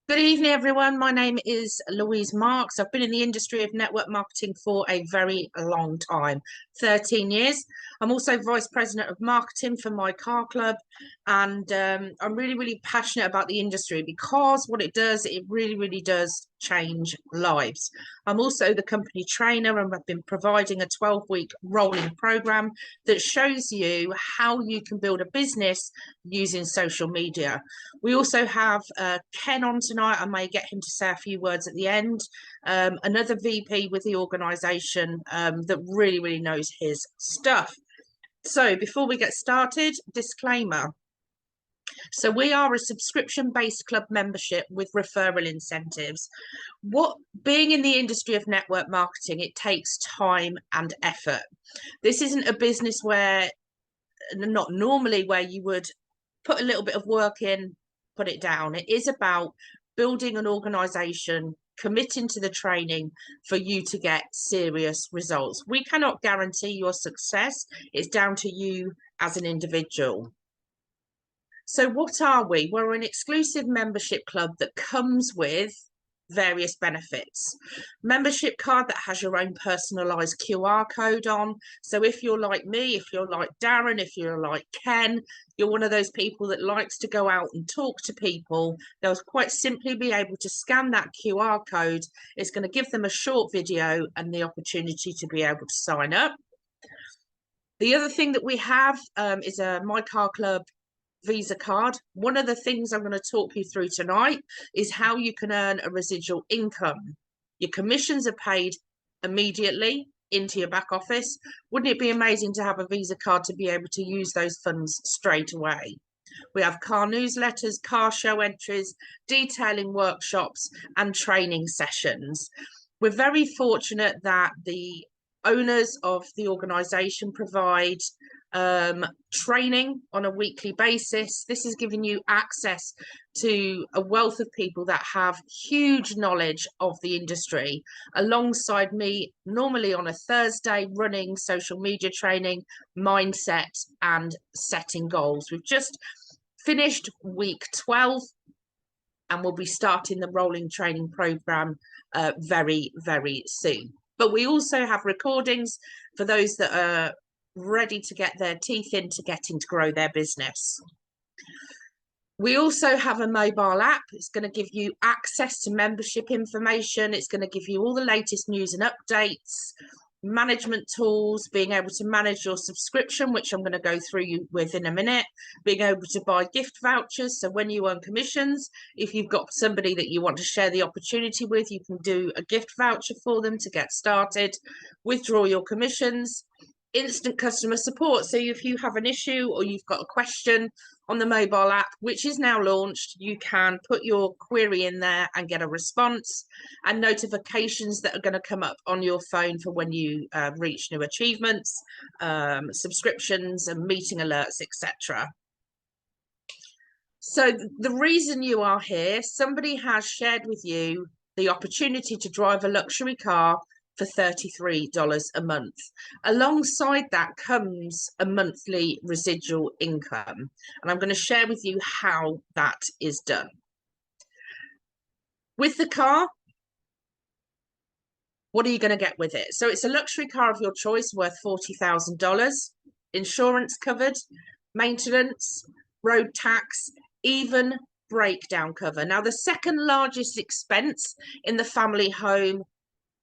Good evening, everyone. My name is Louise Marks. I've been in the industry of network marketing for a very long time, 13 years. I'm also Vice President of Marketing for MyCarClub, and I'm really passionate about the industry because what it does, it really does change lives. I'm also the company trainer, and I've been providing a 12-week rolling program that shows you how you can build a business using social media. We also have Ken on tonight. I may get him to say a few words at the end. Another VP with the organisation that really knows his stuff. So before we get started, disclaimer. So we are a subscription-based club membership with referral incentives. Being in the industry of network marketing, it takes time and effort. This isn't a business where, not normally, where you would put a little bit of work in, put it down. It is about building an organization, committing to the training for you to get serious results. We cannot guarantee your success. It's down to you as an individual. So what are we? We're an exclusive membership club that comes with various benefits. Membership card that has your own personalized QR code on. So if you're like me, if you're like Darren, if you're like Ken, you're one of those people that likes to go out and talk to people, they'll quite simply be able to scan that QR code. It's going to give them a short video and the opportunity to be able to sign up. The other thing that we have is a MyCarClub Visa card. One of the things I'm going to talk you through tonight is how you can earn a residual income. Your commissions are paid immediately into your back office. Wouldn't it be amazing to have a Visa card to be able to use those funds straight away? We have car newsletters, car show entries, detailing workshops, and training sessions. We're very fortunate that the owners of the organisation provide training on a weekly basis. This is giving you access to a wealth of people that have huge knowledge of the industry, alongside me, normally on a Thursday, running social media training, mindset, and setting goals. We've just finished week 12 and we'll be starting the rolling training program very soon. But we also have recordings for those that are ready to get their teeth into getting to grow their business. We also have a mobile app. It's going to give you access to membership information. It's going to give you all the latest news and updates, management tools, being able to manage your subscription, which I'm going to go through you with in a minute, being able to buy gift vouchers. So when you earn commissions, if you've got somebody that you want to share the opportunity with, you can do a gift voucher for them to get started, withdraw your commissions. Instant customer support. So if you have an issue or you've got a question on the mobile app, which is now launched, you can put your query in there and get a response, and notifications that are going to come up on your phone for when you reach new achievements, subscriptions and meeting alerts, etc. So the reason you are here, somebody has shared with you the opportunity to drive a luxury car for $33 a month. Alongside that comes a monthly residual income. And I'm going to share with you how that is done. With the car, what are you going to get with it? So it's a luxury car of your choice worth $40,000, insurance covered, maintenance, road tax, even breakdown cover. Now, the second largest expense in the family home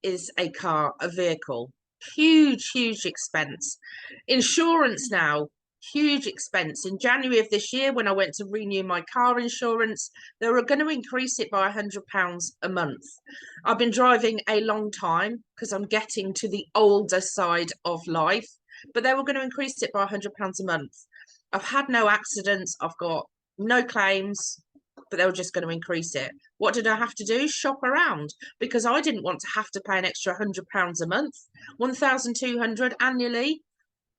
is a car, a vehicle. Huge expense. Insurance now, huge expense. In January of this year, when I went to renew my car insurance, they were going to increase it by £100 a month. I've been driving a long time because I'm getting to the older side of life, but they were going to increase it by £100 a month. I've had no accidents. I've got no claims, but they were just going to increase it. What did I have to do? Shop around, because I didn't want to have to pay an extra £100 a month, $1,200 annually.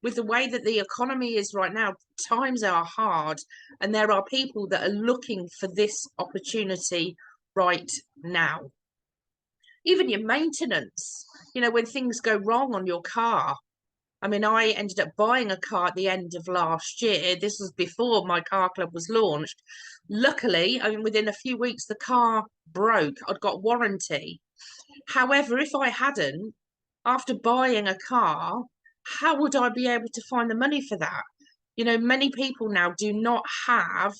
With the way that the economy is right now, times are hard, and there are people that are looking for this opportunity right now. Even your maintenance, when things go wrong on your car, I mean, I ended up buying a car at the end of last year. This was before MyCarClub was launched. Luckily, I mean, within a few weeks, the car broke. I'd got warranty. However, if I hadn't, after buying a car, how would I be able to find the money for that? You know, many people now do not have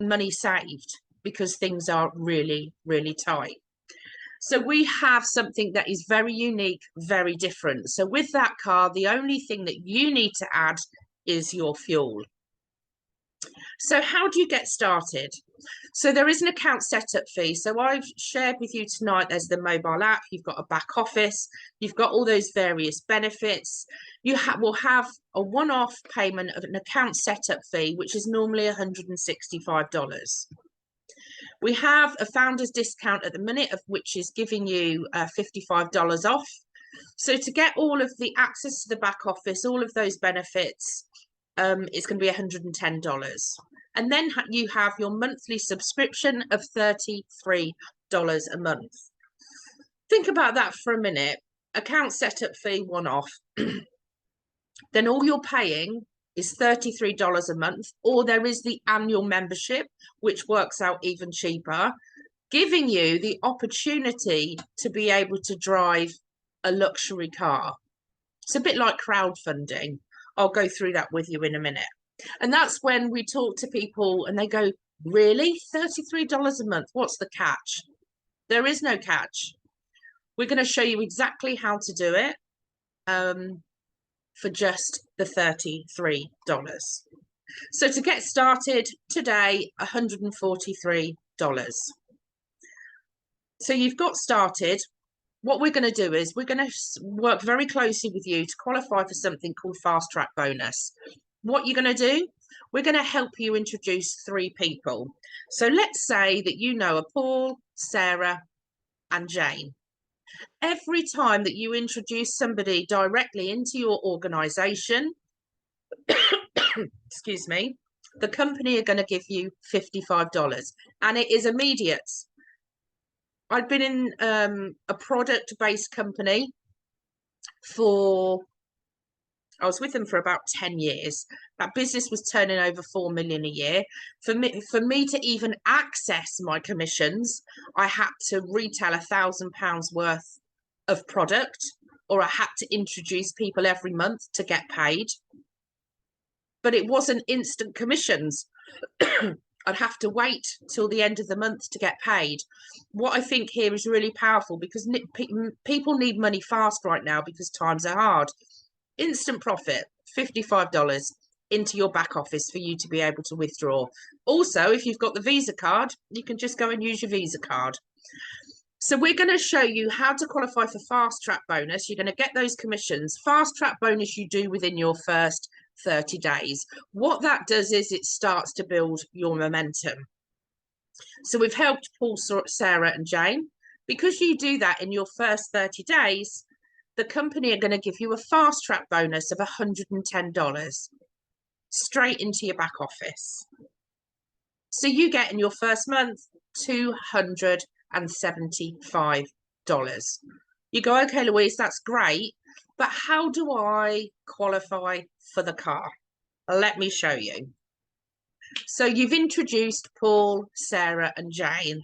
money saved because things are really, really tight. So we have something that is very unique, very different. So with that car, the only thing that you need to add is your fuel. So how do you get started? So there is an account setup fee. So I've shared with you tonight, there's the mobile app, you've got a back office, you've got all those various benefits. You will have a one-off payment of an account setup fee, which is normally $165. We have a founder's discount at the minute, of which is giving you $55 off. So to get all of the access to the back office, all of those benefits, it's going to be $110. And then you have your monthly subscription of $33 a month. Think about that for a minute. Account setup fee, one off. Then all you're paying is $33 a month, or there is the annual membership, which works out even cheaper, giving you the opportunity to be able to drive a luxury car. It's a bit like crowdfunding. I'll go through that with you in a minute. And that's when we talk to people and they go, really? $33 a month? What's the catch? There is no catch. We're going to show you exactly how to do it. For just the $33. So to get started today, $143. So you've got started. What we're going to do is we're going to work very closely with you to qualify for something called Fast Track Bonus. What you're going to do, we're going to help you introduce 3 people. So let's say that you know a Paul, Sarah, and Jane. Every time that you introduce somebody directly into your organization, excuse me, the company are going to give you $55, and it is immediate. I've been in a product-based company I was with them for about 10 years. That business was turning over 4 million a year. For me to even access my commissions, I had to retail £1,000 worth of product, or I had to introduce people every month to get paid. But it wasn't instant commissions. I'd have to wait till the end of the month to get paid. What I think here is really powerful, because people need money fast right now because times are hard. Instant profit, $55 into your back office for you to be able to withdraw. Also, if you've got the Visa card, you can just go and use your Visa card. So we're going to show you how to qualify for Fast Track Bonus. You're going to get those commissions. Fast Track Bonus you do within your first 30 days. What that does is it starts to build your momentum. So we've helped Paul, Sarah, and Jane. Because you do that in your first 30 days, the company are going to give you a Fast Track Bonus of $110 straight into your back office. So you get in your first month $275. You go, okay, Louise, that's great, but how do I qualify for the car? Let me show you. So you've introduced Paul, Sarah, and Jane.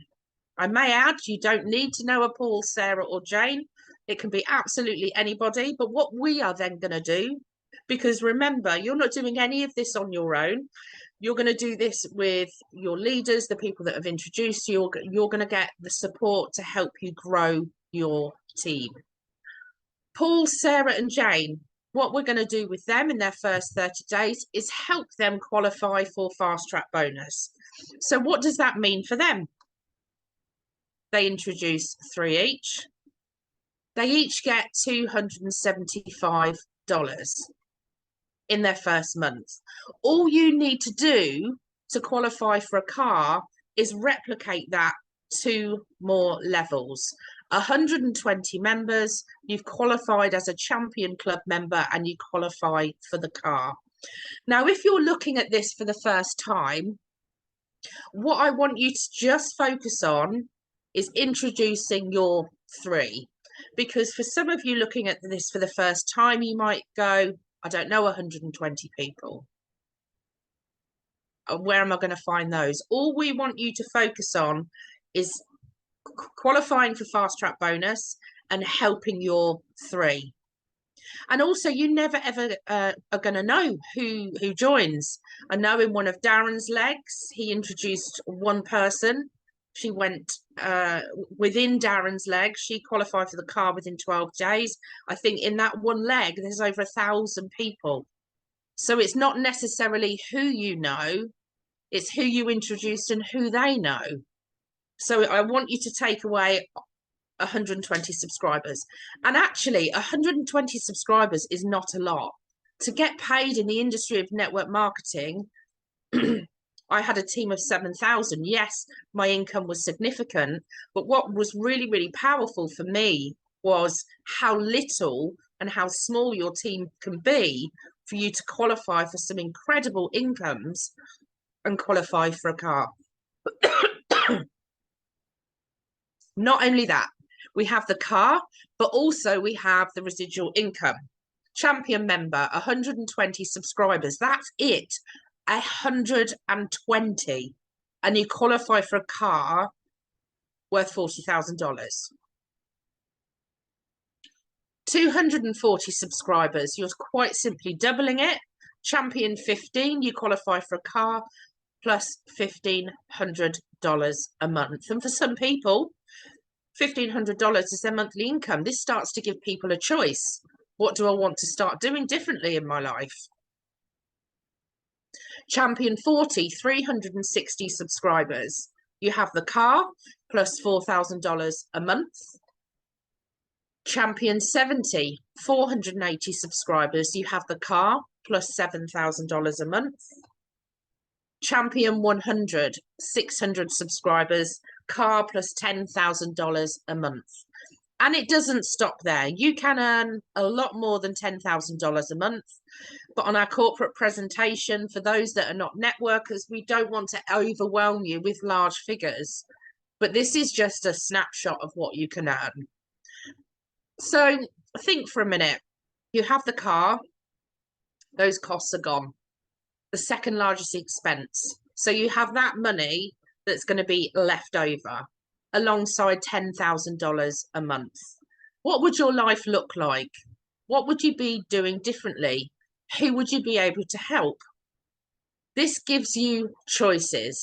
I may add, you don't need to know a Paul, Sarah, or Jane. It can be absolutely anybody. But what we are then going to do, because remember, you're not doing any of this on your own. You're going to do this with your leaders, the people that have introduced you. You're going to get the support to help you grow your team. Paul, Sarah, and Jane, what we're going to do with them in their first 30 days is help them qualify for Fast Track Bonus. So what does that mean for them? They introduce 3 each. They each get $275 in their first month. All you need to do to qualify for a car is replicate that 2 more levels. 120 members, you've qualified as a champion club member, and you qualify for the car. Now, if you're looking at this for the first time, what I want you to just focus on is introducing your 3. because for some of you looking at this for the first time, you might go, I don't know, 120 people. Where am I going to find those? All we want you to focus on is qualifying for fast track bonus and helping your 3. And also, you never ever are going to know who joins. I know in one of Darren's legs, he introduced one person. She went within Darren's leg. She qualified for the car within 12 days. I think in that one leg, there's over 1,000 people. So it's not necessarily who you know, it's who you introduced and who they know. So I want you to take away 120 subscribers. And actually, 120 subscribers is not a lot. To get paid in the industry of network marketing, I had a team of 7,000. Yes, my income was significant, but what was really, really powerful for me was how little and how small your team can be for you to qualify for some incredible incomes and qualify for a car. Not only that, we have the car, but also we have the residual income. Champion member, 120 subscribers. That's it. 120. And you qualify for a car worth $40,000. 240 subscribers. You're quite simply doubling it. Champion 15, you qualify for a car plus $1,500 a month. And for some people, $1,500 is their monthly income. This starts to give people a choice. What do I want to start doing differently in my life? Champion 40, 360 subscribers. You have the car plus $4,000 a month. Champion 70, 480 subscribers. You have the car plus $7,000 a month. Champion 100, 600 subscribers, car plus $10,000 a month. And it doesn't stop there. You can earn a lot more than $10,000 a month. But on our corporate presentation, for those that are not networkers, we don't want to overwhelm you with large figures. But this is just a snapshot of what you can earn. So think for a minute. You have the car. Those costs are gone. The second largest expense. So you have that money that's going to be left over alongside $10,000 a month. What would your life look like? What would you be doing differently? Who would you be able to help? This gives you choices.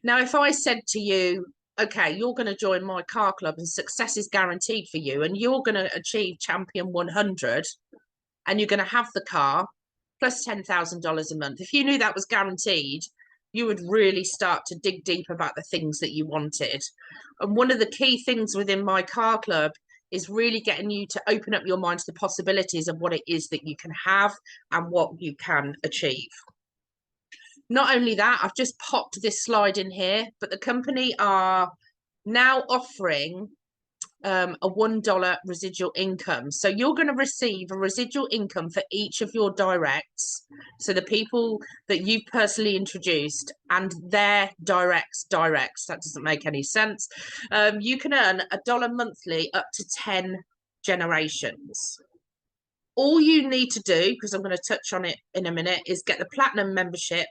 Now, if I said to you, okay, you're going to join MyCarClub and success is guaranteed for you, and you're going to achieve Champion 100, and you're going to have the car plus $10,000 a month. If you knew that was guaranteed, you would really start to dig deep about the things that you wanted. And one of the key things within MyCarClub is really getting you to open up your mind to the possibilities of what it is that you can have and what you can achieve. Not only that, I've just popped this slide in here, but the company are now offering a $1 residual income. So you're going to receive a residual income for each of your directs. So the people that you've personally introduced and their directs, that doesn't make any sense. You can earn $1 monthly up to 10 generations. All you need to do, because I'm going to touch on it in a minute, is get the platinum membership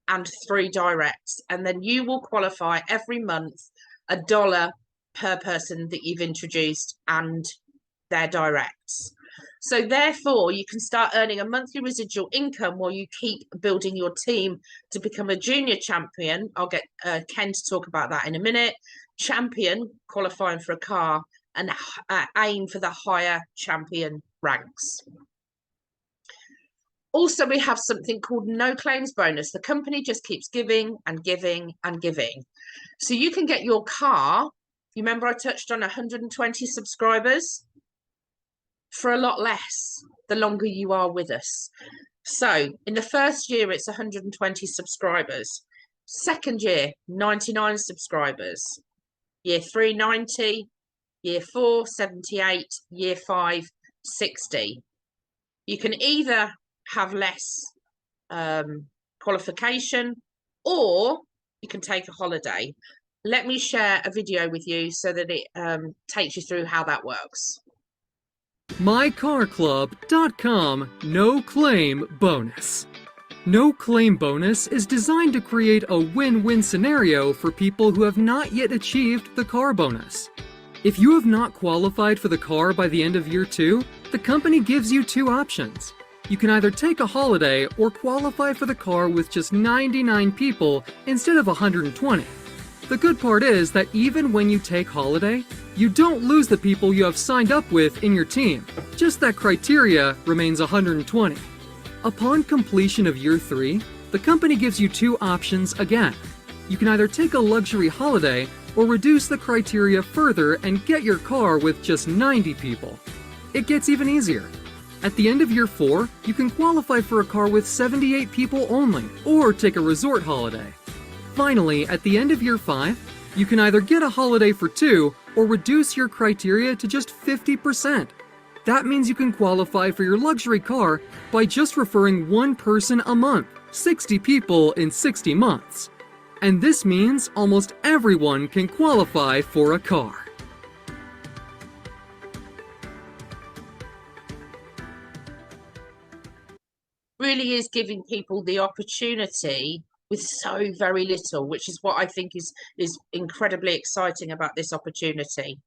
and 3 directs. And then you will qualify every month $1 per person that you've introduced and their directs. So therefore, you can start earning a monthly residual income while you keep building your team to become a junior champion. I'll get Ken to talk about that in a minute. Champion, qualifying for a car, and aim for the higher champion ranks. Also, we have something called no claims bonus. The company just keeps giving and giving and giving. So you can get your car. You remember I touched on 120 subscribers? For a lot less, the longer you are with us. So in the first year, it's 120 subscribers. Second year, 99 subscribers. Year 3, 90. Year 4, 78. Year 5, 60. You can either have less qualification, or you can take a holiday. Let me share a video with you so that it takes you through how that works. MyCarClub.com No Claim Bonus. No Claim Bonus is designed to create a win-win scenario for people who have not yet achieved the car bonus. If you have not qualified for the car by the end of year 2, the company gives you 2 options. You can either take a holiday or qualify for the car with just 99 people instead of 120. The good part is that even when you take holiday, you don't lose the people you have signed up with in your team. Just that criteria remains 120. Upon completion of year 3, the company gives you 2 options again. You can either take a luxury holiday or reduce the criteria further and get your car with just 90 people. It gets even easier. At the end of year 4, you can qualify for a car with 78 people only, or take a resort holiday. Finally, at the end of year 5, you can either get a holiday for 2 or reduce your criteria to just 50%. That means you can qualify for your luxury car by just referring 1 person a month, 60 people in 60 months. And this means almost everyone can qualify for a car. Really is giving people the opportunity with so very little, which is what I think is incredibly exciting about this opportunity.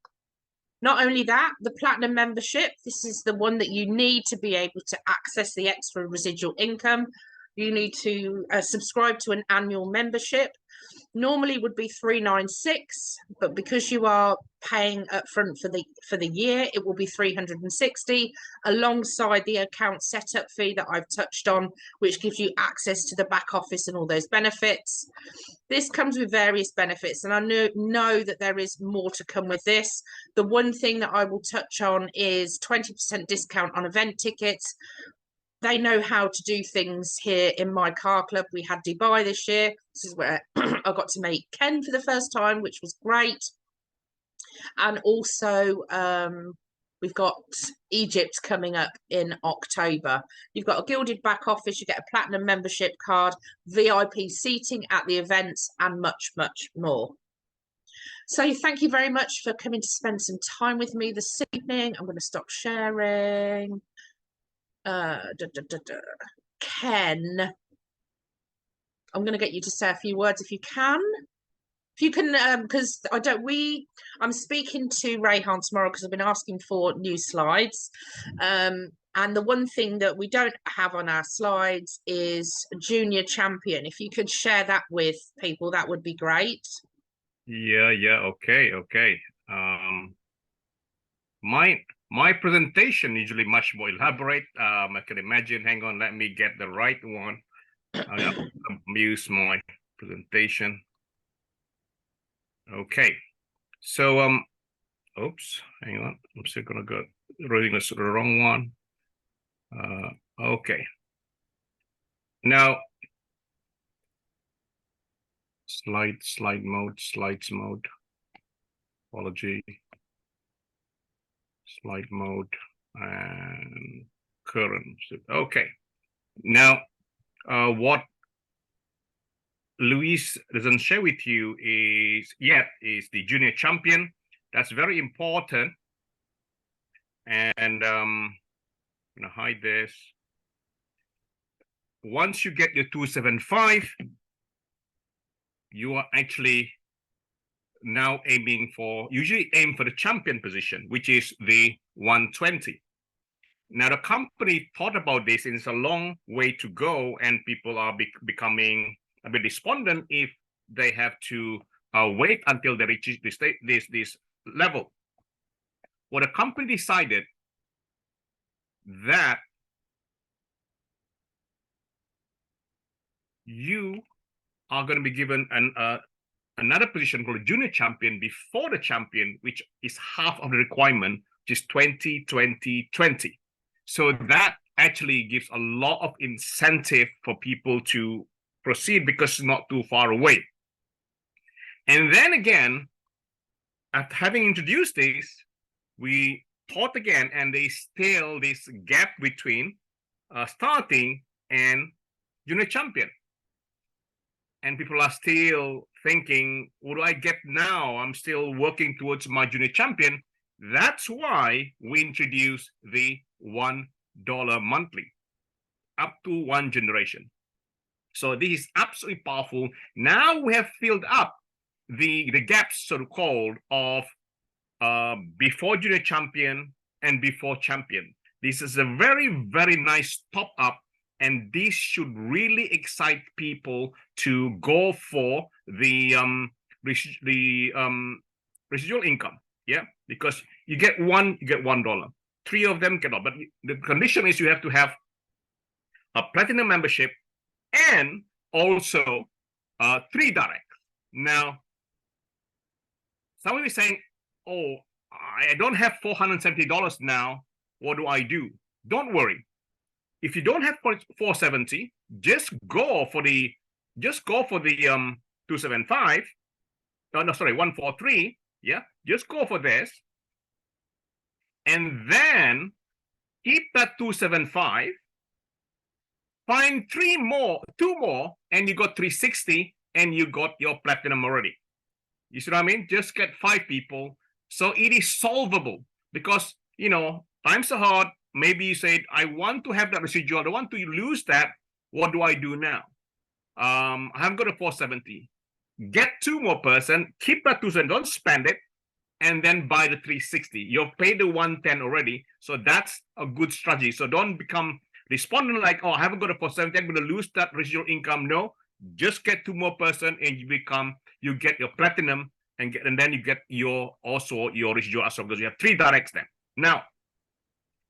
Not only that, the platinum membership, this is the one that you need to be able to access the extra residual income. You need to subscribe to an annual membership. Normally would be $396, but because you are paying upfront for the year, it will be $360 alongside the account setup fee that I've touched on, which gives you access to the back office and all those benefits. This comes with various benefits, and I know that there is more to come with this. The one thing that I will touch on is 20% discount on event tickets. They know how to do things here in my car club. We had Dubai this year. This is where I got to meet Ken for the first time, which was great. And also we've got Egypt coming up in October. You've got a gilded back office, you get a platinum membership card, VIP seating at the events, and much, much more. So thank you very much for coming to spend some time with me this evening. I'm going to stop sharing. Ken, I'm going to get you to say a few words if you can. If you can, because I'm speaking to Rayhan tomorrow because I've been asking for new slides. And the one thing that we don't have on our slides is junior champion. If you could share that with people, that would be great. Yeah, okay. My presentation usually much more elaborate. I can imagine. Hang on, let me get the right one. I'll use my presentation. Okay, so oops, hang on. I'm still gonna go reading this the wrong one. Okay. Now, slides mode. Apology. Slide mode and current. Okay. Now, what Luis doesn't share with you is the junior champion. That's very important. And I'm gonna hide this. Once you get your 275, you are actually now usually aim for the champion position, which is the 120. Now, the company thought about this, and it's a long way to go, and people are becoming a bit despondent if they have to wait until they reach this level. Well, the company decided that you are going to be given another position called junior champion before the champion, which is half of the requirement, which is 20-20-20. So that actually gives a lot of incentive for people to proceed because it's not too far away. And then again, after having introduced this, we thought again, and there's still this gap between starting and junior champion. and people are still thinking, what do I get now? I'm still working towards my junior champion. That's why we introduced the $1 monthly, up to one generation. So this is absolutely powerful. Now we have filled up the gaps, so called, of before junior champion and before champion. This is a very, very nice top up, and this should really excite people to go for the residual income. Yeah, because you get $1. Three of them cannot. But the condition is you have to have a platinum membership and also 3 directs. Now, someone is saying, oh, I don't have $470 now. What do I do? Don't worry. If you don't have $470, just go for the 275. No, sorry, 143. Yeah, just go for this, and then keep that 275. Find 2 more, and you got 360, and you got your platinum already. You see what I mean? Just get 5 people. So it is solvable, because, you know, times are hard. Maybe you said, I want to have that residual. I don't want to lose that. What do I do now? I haven't got a 470. Get 2 more person, keep that 270, don't spend it, and then buy the 360. You've paid the 110 already. So that's a good strategy. So don't become despondent like, oh, I haven't got a 470, I'm going to lose that residual income. No, just get 2 more person, and you get your platinum, and then you get your residual as well, because you have 3 directs then. Now,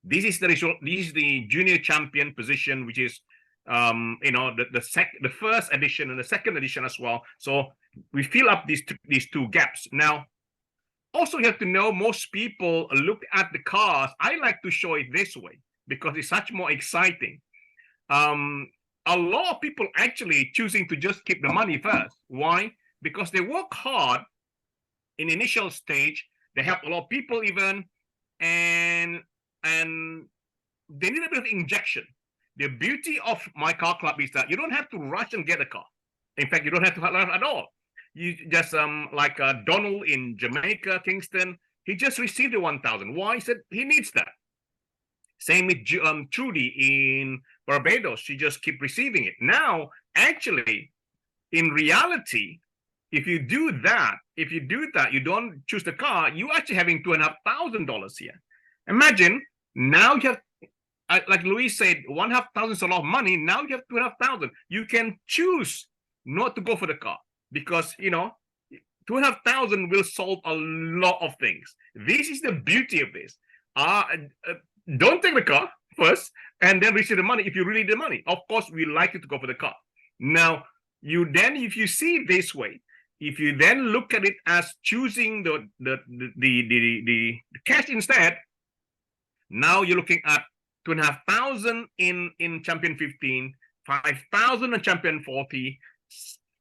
this is the junior champion position, which is the first edition and the second edition as well. So we fill up these 2 gaps. Now, also you have to know, most people look at the cars. I like to show it this way because it's much more exciting. A lot of people actually choosing to just keep the money first. Why? Because they work hard in initial stage. They help a lot of people even, and they need a bit of injection. The beauty of MyCarClub is that you don't have to rush and get a car. In fact, you don't have to rush at all. You just like Donald in Jamaica, Kingston, he just received the 1,000. Why? He said he needs that. Same with Trudy in Barbados. She just keep receiving it. Now, actually, in reality, if you do that, you don't choose the car, you actually having $2,500 here. Imagine now you have, like Luis said, $1,500 is a lot of money. Now you have $2,500. You can choose not to go for the car, because, you know, $2,500 will solve a lot of things. This is the beauty of this. Don't take the car first and then receive the money if you really need the money. Of course, we like you to go for the car. Now, if you see it this way, if you then look at it as choosing the cash instead, now you're looking at $2,500 in Champion 15, $5,000 in Champion 40,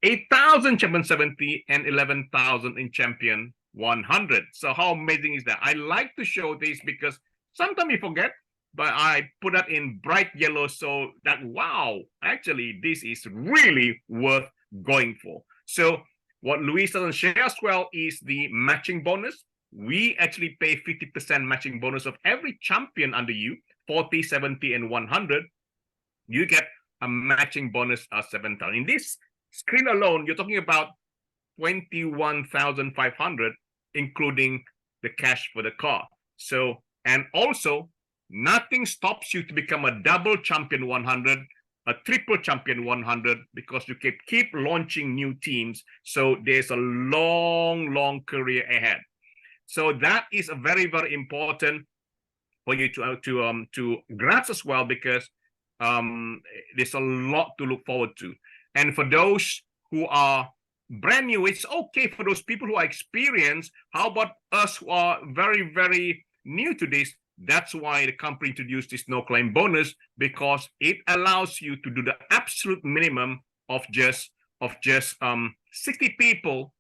$8,000 Champion 70, and $11,000 in Champion 100. So how amazing is that? I like to show this because sometimes you forget, but I put that in bright yellow so that, wow, actually, this is really worth going for. So what Luis doesn't share as well is the matching bonus. We actually pay 50% matching bonus of every champion under you, 40, 70, and 100. You get a matching bonus of 7,000. In this screen alone, you're talking about 21,500, including the cash for the car. So, and also, nothing stops you to become a double champion 100, a triple champion 100, because you keep launching new teams. So there's a long career ahead. So that is a very, very important for you to grasp as well, because there's a lot to look forward to. And for those who are brand new, it's okay. For those people who are experienced, how about us who are very, very new to this? That's why the company introduced this no claim bonus, because it allows you to do the absolute minimum of just 60 people,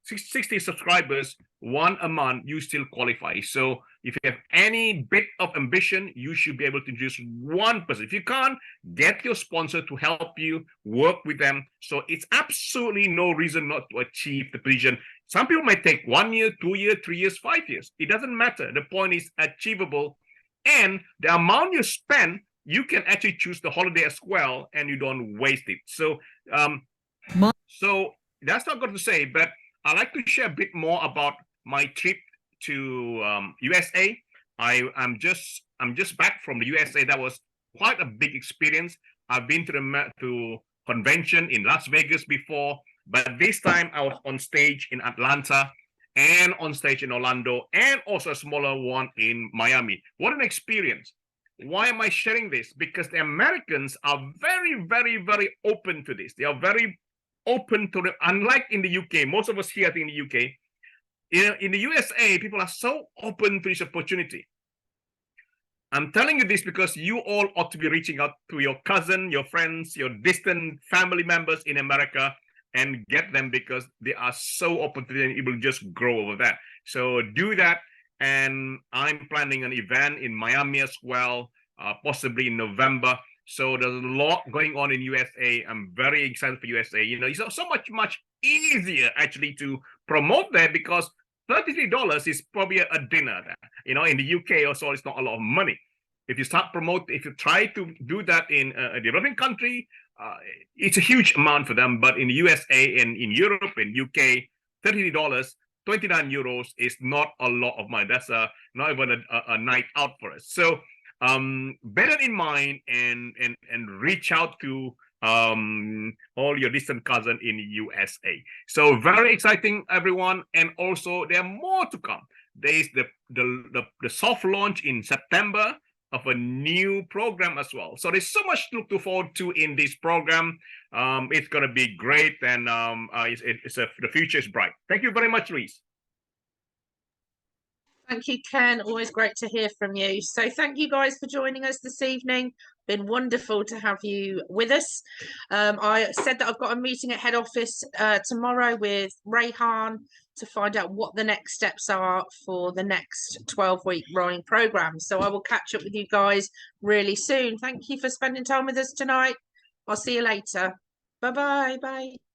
60 subscribers one a month, you still qualify. So if you have any bit of ambition, you should be able to introduce one person. If you can't, get your sponsor to help you, work with them. So it's absolutely no reason not to achieve the position. Some people might take 1 year, 2 years, 3 years, 5 years. It doesn't matter. The point is achievable. And the amount you spend, you can actually choose the holiday as well, and you don't waste it. So, so that's not good to say, but I'd like to share a bit more about my trip to USA. I'm just back from the USA. That was quite a big experience. I've been to convention in Las Vegas before, but this time I was on stage in Atlanta and on stage in Orlando, and also a smaller one in Miami. What an experience. Why am I sharing this? Because the Americans are very, very, very open to this. They are very open to it. Unlike in the UK, most of us here, I think, in the UK, in the USA, people are so open to this opportunity. I'm telling you this because you all ought to be reaching out to your cousin, your friends, your distant family members in America, and get them, because they are so open to it, and it will just grow over that. So do that. And I'm planning an event in Miami as well, possibly in November. So there's a lot going on in USA. I'm very excited for USA. You know, it's so much easier actually to promote there, because $33 is probably a dinner there. You know, in the UK also, it's not a lot of money. If you try to do that in a developing country, it's a huge amount for them. But in the USA and in Europe and UK, $33, 29 euros is not a lot of money. That's not even a night out for us. So bear that in mind, and reach out to all your distant cousin in the USA. So very exciting, everyone. And also there are more to come. There is the soft launch in September of a new program as well. So there's so much to look forward to in this program. It's going to be great, and the future is bright. Thank you very much, Luis. Thank you, Ken. Always great to hear from you. So thank you guys for joining us this evening. Been wonderful to have you with us. I said that I've got a meeting at head office tomorrow with Rayhan to find out what the next steps are for the next 12-week rolling program. So I will catch up with you guys really soon. Thank you for spending time with us tonight. I'll see you later. Bye-bye. Bye.